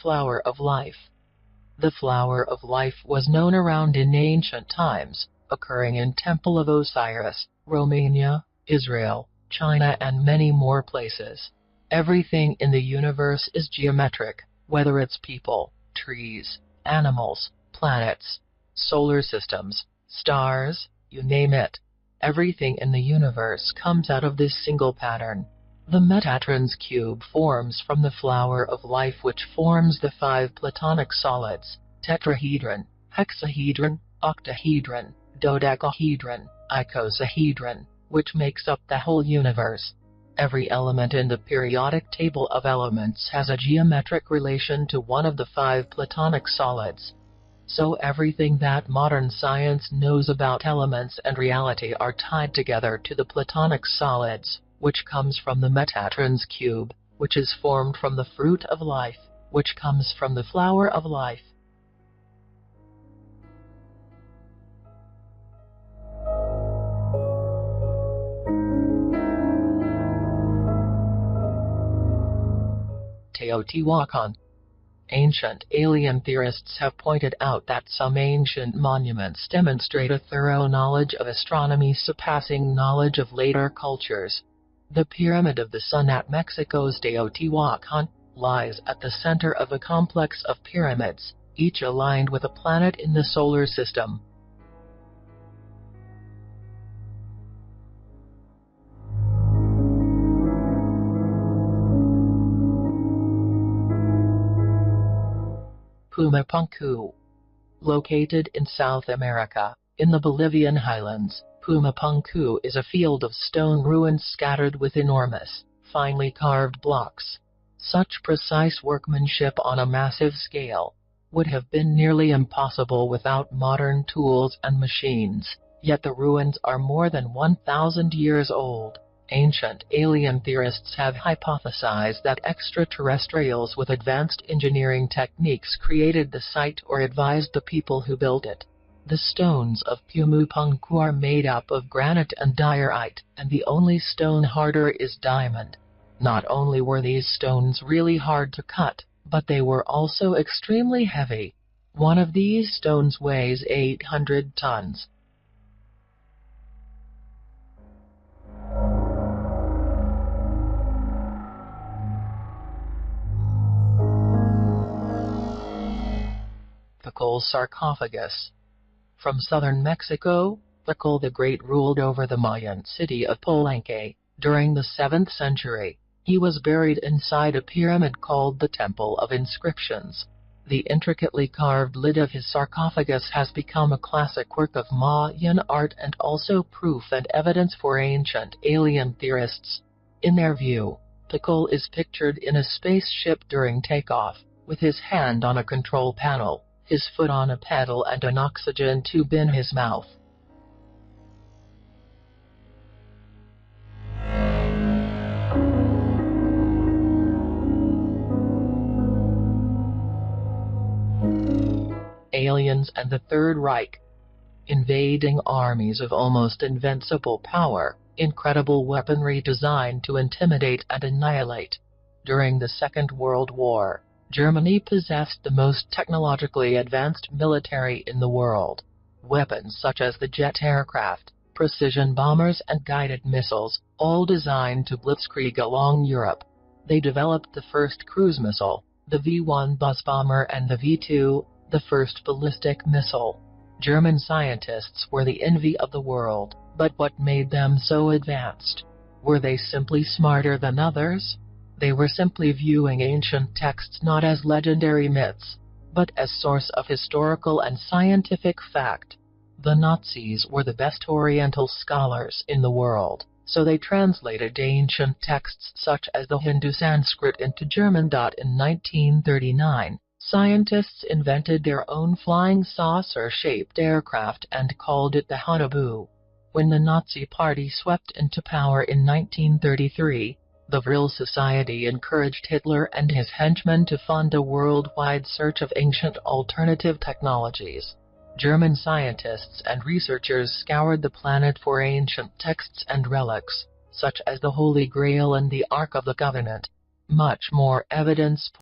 Flower of life. The flower of life was known around in ancient times, occurring in Temple of Osiris, Romania, Israel, China, and many more places. Everything in the universe is geometric, whether it's people, trees, animals, planets, solar systems, stars, you name it. Everything in the universe comes out of this single pattern. The Metatron's cube forms from the flower of life, which forms the 5 platonic solids: tetrahedron, hexahedron, octahedron, dodecahedron, icosahedron, which makes up the whole universe. Every element in the periodic table of elements has a geometric relation to one of the 5 platonic solids. So everything that modern science knows about elements and reality are tied together to the platonic solids, which comes from the Metatron's cube, which is formed from the fruit of life, which comes from the flower of life. Teotihuacan. Ancient alien theorists have pointed out that some ancient monuments demonstrate a thorough knowledge of astronomy surpassing knowledge of later cultures. The Pyramid of the Sun at Mexico's Teotihuacan lies at the center of a complex of pyramids, each aligned with a planet in the solar system. Pumapunku. Located in South America, in the Bolivian highlands, Pumapunku is a field of stone ruins scattered with enormous, finely carved blocks. Such precise workmanship on a massive scale would have been nearly impossible without modern tools and machines, yet the ruins are more than 1,000 years old. Ancient alien theorists have hypothesized that extraterrestrials with advanced engineering techniques created the site or advised the people who built it. The stones of Pumapunku are made up of granite and diorite, and the only stone harder is diamond. Not only were these stones really hard to cut, but they were also extremely heavy. One of these stones weighs 800 tons. Tikal sarcophagus. From southern Mexico, Tikal the Great ruled over the Mayan city of Palenque during the 7th century. He was buried inside a pyramid called the Temple of Inscriptions. The intricately carved lid of his sarcophagus has become a classic work of Mayan art and also proof and evidence for ancient alien theorists. In their view, Tikal is pictured in a spaceship during takeoff, with his hand on a control panel, his foot on a pedal, and an oxygen tube in his mouth. Aliens and the Third Reich. Invading armies of almost invincible power, incredible weaponry designed to intimidate and annihilate. During the Second World War, Germany possessed the most technologically advanced military in the world. Weapons such as the jet aircraft, precision bombers, and guided missiles, all designed to blitzkrieg along Europe. They developed the first cruise missile, the V-1 buzz bomber, and the V-2, the first ballistic missile. German scientists were the envy of the world, but what made them so advanced? Were they simply smarter than others? They were simply viewing ancient texts not as legendary myths, but as source of historical and scientific fact. The Nazis were the best Oriental scholars in the world, so they translated ancient texts such as the Hindu Sanskrit into German. In 1939, scientists invented their own flying saucer-shaped aircraft and called it the Haunebu. When the Nazi Party swept into power in 1933, the Vril Society encouraged Hitler and his henchmen to fund a worldwide search of ancient alternative technologies. German scientists and researchers scoured the planet for ancient texts and relics, such as the Holy Grail and the Ark of the Covenant. Much more evidence